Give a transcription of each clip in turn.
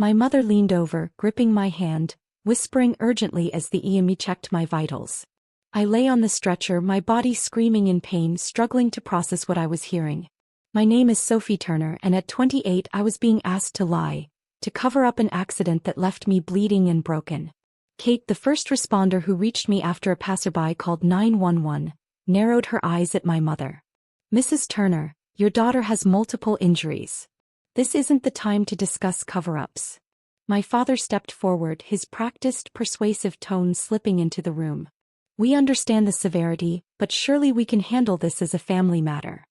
My mother leaned over, gripping my hand, whispering urgently as the EMT checked my vitals. I lay on the stretcher, my body screaming in pain, struggling to process what I was hearing. My name is Sophie Turner, and at 28 I was being asked to lie, to cover up an accident that left me bleeding and broken. Kate, the first responder who reached me after a passerby called 911, narrowed her eyes at my mother. Mrs. Turner, your daughter has multiple injuries. This isn't the time to discuss cover-ups. My father stepped forward, his practiced, persuasive tone slipping into the room. We understand the severity, but surely we can handle this as a family matter.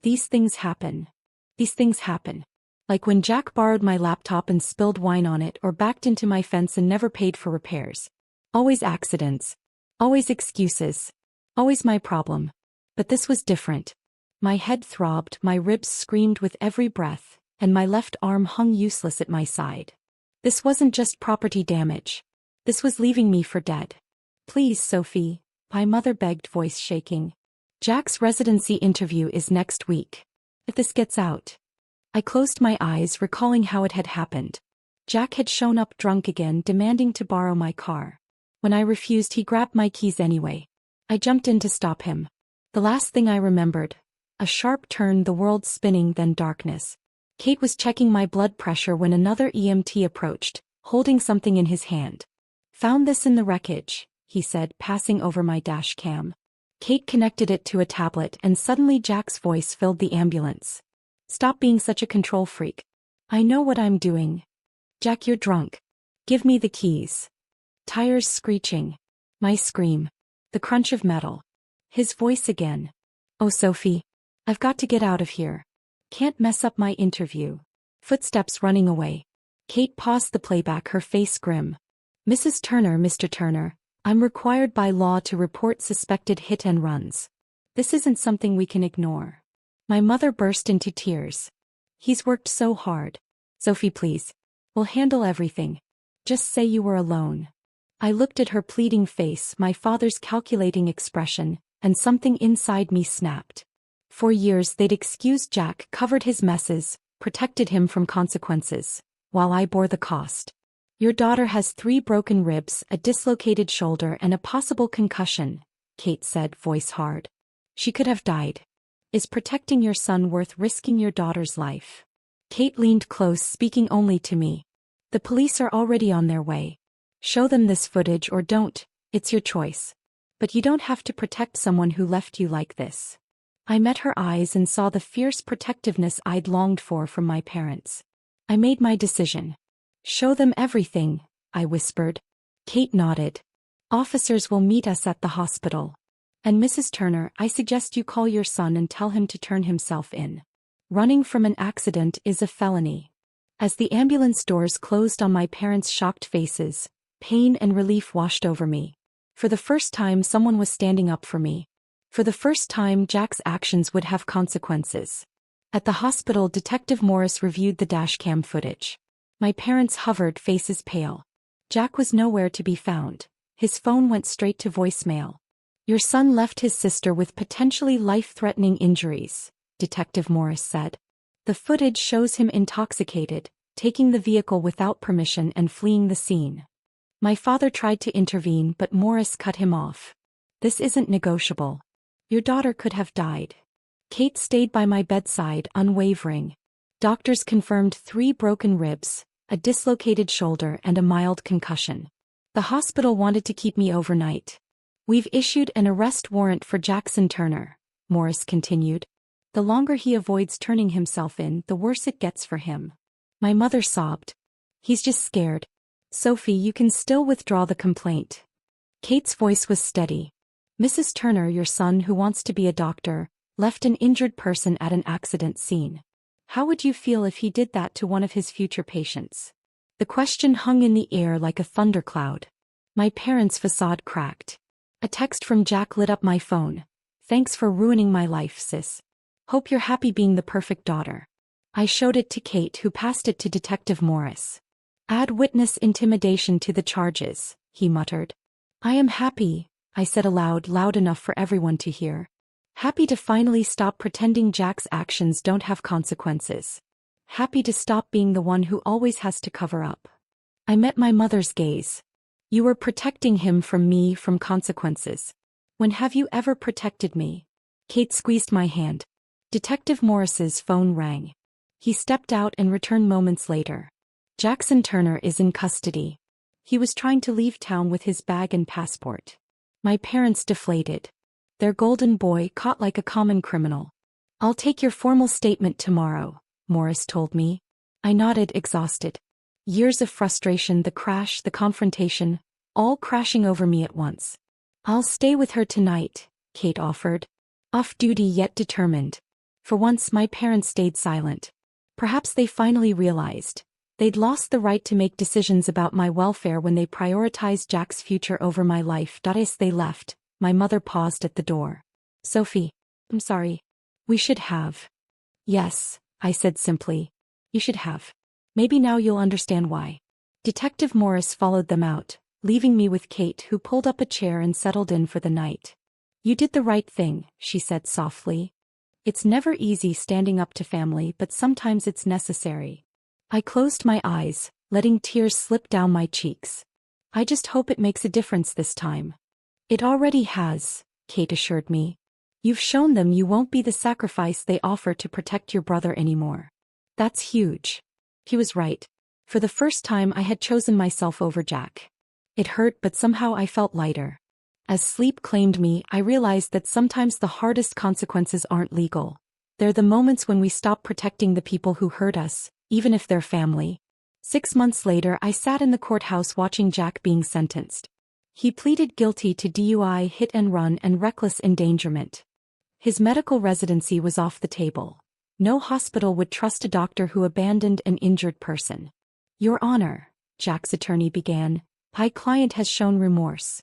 These things happen. These things happen. Like when Jack borrowed my laptop and spilled wine on it, or backed into my fence and never paid for repairs. Always accidents. Always excuses. Always my problem. But this was different. My head throbbed, my ribs screamed with every breath, and my left arm hung useless at my side. This wasn't just property damage. This was leaving me for dead. Please, Sophie, my mother begged, voice shaking. Jack's residency interview is next week. If this gets out. I closed my eyes, recalling how it had happened. Jack had shown up drunk again, demanding to borrow my car. When I refused, he grabbed my keys anyway. I jumped in to stop him. The last thing I remembered. A sharp turn, the world spinning, then darkness. Kate was checking my blood pressure when another EMT approached, holding something in his hand. Found this in the wreckage, he said, passing over my dash cam. Kate connected it to a tablet, and suddenly Jack's voice filled the ambulance. Stop being such a control freak. I know what I'm doing. Jack, you're drunk. Give me the keys. Tires screeching. My scream. The crunch of metal. His voice again. Oh, Sophie. I've got to get out of here. Can't mess up my interview. Footsteps running away. Kate paused the playback, her face grim. Mrs. Turner, Mr. Turner, I'm required by law to report suspected hit and runs. This isn't something we can ignore. My mother burst into tears. He's worked so hard. Sophie, please. We'll handle everything. Just say you were alone. I looked at her pleading face, my father's calculating expression, and something inside me snapped. For years they'd excused Jack, covered his messes, protected him from consequences, while I bore the cost. Your daughter has 3 broken ribs, a dislocated shoulder, and a possible concussion, Kate said, voice hard. She could have died. Is protecting your son worth risking your daughter's life? Kate leaned close, speaking only to me. The police are already on their way. Show them this footage or don't, it's your choice. But you don't have to protect someone who left you like this. I met her eyes and saw the fierce protectiveness I'd longed for from my parents. I made my decision. Show them everything, I whispered. Kate nodded. Officers will meet us at the hospital. And Mrs. Turner, I suggest you call your son and tell him to turn himself in. Running from an accident is a felony. As the ambulance doors closed on my parents' shocked faces, pain and relief washed over me. For the first time, someone was standing up for me. For the first time, Jack's actions would have consequences. At the hospital, Detective Morris reviewed the dashcam footage. My parents hovered, faces pale. Jack was nowhere to be found. His phone went straight to voicemail. Your son left his sister with potentially life-threatening injuries, Detective Morris said. The footage shows him intoxicated, taking the vehicle without permission and fleeing the scene. My father tried to intervene, but Morris cut him off. This isn't negotiable. Your daughter could have died. Kate stayed by my bedside, unwavering. Doctors confirmed 3 broken ribs, a dislocated shoulder, and a mild concussion. The hospital wanted to keep me overnight. We've issued an arrest warrant for Jackson Turner, Morris continued. The longer he avoids turning himself in, the worse it gets for him. My mother sobbed. He's just scared. Sophie, you can still withdraw the complaint. Kate's voice was steady. Mrs. Turner, your son, who wants to be a doctor, left an injured person at an accident scene. How would you feel if he did that to one of his future patients? The question hung in the air like a thundercloud. My parents' facade cracked. A text from Jack lit up my phone. Thanks for ruining my life, sis. Hope you're happy being the perfect daughter. I showed it to Kate, who passed it to Detective Morris. Add witness intimidation to the charges, he muttered. I am happy, I said aloud, loud enough for everyone to hear. Happy to finally stop pretending Jack's actions don't have consequences. happy to stop being the one who always has to cover up. I met my mother's gaze. You were protecting him from me, from consequences. When have you ever protected me? Kate squeezed my hand. Detective Morris's phone rang. He stepped out and returned moments later. Jackson Turner is in custody. He was trying to leave town with his bag and passport. My parents deflated. Their golden boy caught like a common criminal. I'll take your formal statement tomorrow, Morris told me. I nodded, exhausted. Years of frustration, the crash, the confrontation, all crashing over me at once. I'll stay with her tonight, Kate offered. Off-duty yet determined. For once my parents stayed silent. Perhaps they finally realized. They'd lost the right to make decisions about my welfare when they prioritized Jack's future over my life. As they left, my mother paused at the door. Sophie, I'm sorry. We should have. Yes, I said simply. You should have. Maybe now you'll understand why. Detective Morris followed them out, leaving me with Kate, who pulled up a chair and settled in for the night. You did the right thing, she said softly. It's never easy standing up to family, but sometimes it's necessary. I closed my eyes, letting tears slip down my cheeks. I just hope it makes a difference this time. It already has, Kate assured me. You've shown them you won't be the sacrifice they offer to protect your brother anymore. That's huge. He was right. For the first time I had chosen myself over Jack. It hurt, but somehow I felt lighter. As sleep claimed me, I realized that sometimes the hardest consequences aren't legal. They're the moments when we stop protecting the people who hurt us, even if they're family. 6 months later, I sat in the courthouse watching Jack being sentenced. He pleaded guilty to DUI, hit and run, and reckless endangerment. His medical residency was off the table. No hospital would trust a doctor who abandoned an injured person. Your Honor, Jack's attorney began, my client has shown remorse.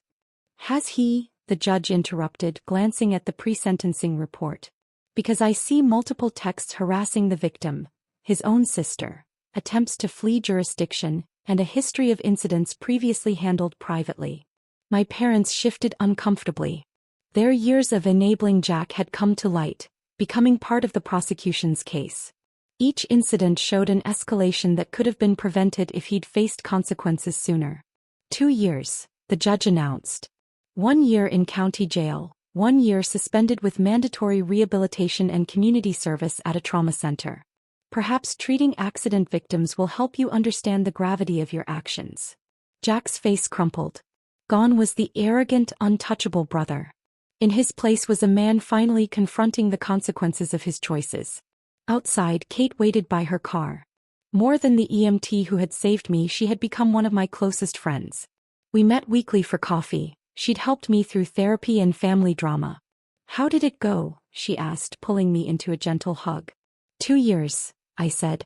Has he? The judge interrupted, glancing at the pre-sentencing report. Because I see multiple texts harassing the victim, his own sister, attempts to flee jurisdiction, and a history of incidents previously handled privately. My parents shifted uncomfortably. Their years of enabling Jack had come to light, becoming part of the prosecution's case. Each incident showed an escalation that could have been prevented if he'd faced consequences sooner. 2 years, the judge announced. 1 year in county jail, 1 year suspended with mandatory rehabilitation and community service at a trauma center. Perhaps treating accident victims will help you understand the gravity of your actions. Jack's face crumpled. Gone was the arrogant, untouchable brother. In his place was a man finally confronting the consequences of his choices. Outside, Kate waited by her car. More than the EMT who had saved me, she had become one of my closest friends. We met weekly for coffee. She'd helped me through therapy and family drama. How did it go? She asked, pulling me into a gentle hug. 2 years, I said.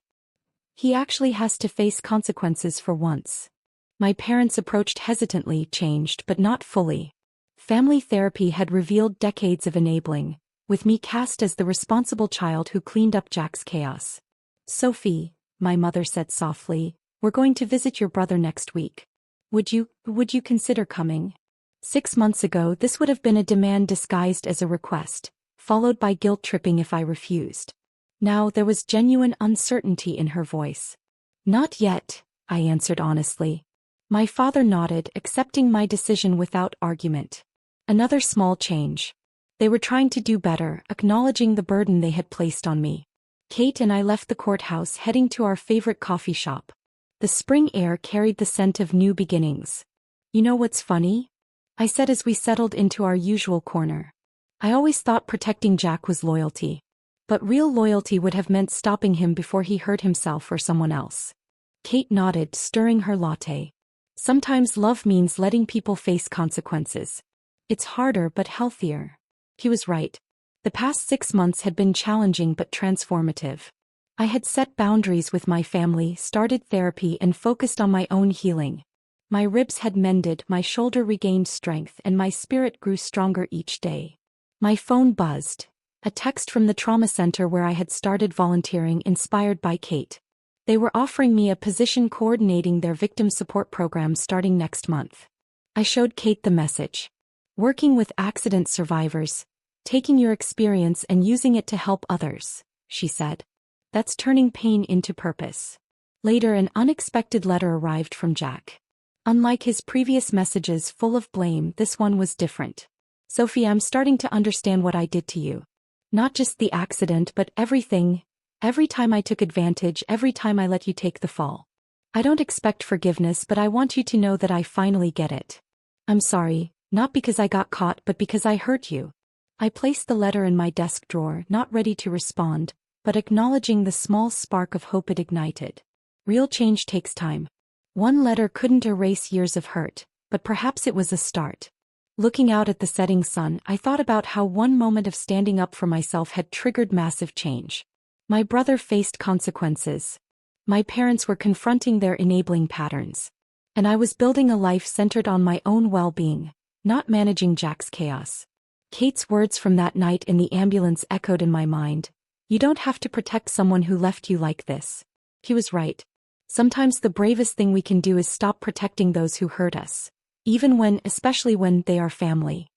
He actually has to face consequences for once. My parents approached hesitantly, changed but not fully. Family therapy had revealed decades of enabling, with me cast as the responsible child who cleaned up Jack's chaos. Sophie, my mother said softly, we're going to visit your brother next week. Would you consider coming? 6 months ago, this would have been a demand disguised as a request, followed by guilt-tripping if I refused. Now there was genuine uncertainty in her voice. Not yet, I answered honestly. My father nodded, accepting my decision without argument. Another small change. They were trying to do better, acknowledging the burden they had placed on me. Kate and I left the courthouse, heading to our favorite coffee shop. The spring air carried the scent of new beginnings. You know what's funny? I said as we settled into our usual corner. I always thought protecting Jack was loyalty. But real loyalty would have meant stopping him before he hurt himself or someone else. Kate nodded, stirring her latte. Sometimes love means letting people face consequences. It's harder but healthier. He was right. The past 6 months had been challenging but transformative. I had set boundaries with my family, started therapy, and focused on my own healing. My ribs had mended, my shoulder regained strength, and my spirit grew stronger each day. My phone buzzed. A text from the trauma center where I had started volunteering, inspired by Kate. They were offering me a position coordinating their victim support program starting next month. I showed Kate the message. Working with accident survivors, taking your experience and using it to help others, she said. That's turning pain into purpose. Later, an unexpected letter arrived from Jack. Unlike his previous messages full of blame, this one was different. Sophie, I'm starting to understand what I did to you. Not just the accident, but everything. Every time I took advantage, every time I let you take the fall. I don't expect forgiveness, but I want you to know that I finally get it. I'm sorry, not because I got caught, but because I hurt you. I placed the letter in my desk drawer, not ready to respond, but acknowledging the small spark of hope it ignited. Real change takes time. One letter couldn't erase years of hurt, but perhaps it was a start. Looking out at the setting sun, I thought about how one moment of standing up for myself had triggered massive change. My brother faced consequences. My parents were confronting their enabling patterns. And I was building a life centered on my own well-being, not managing Jack's chaos. Kate's words from that night in the ambulance echoed in my mind. You don't have to protect someone who left you like this. He was right. Sometimes the bravest thing we can do is stop protecting those who hurt us. Especially when they are family.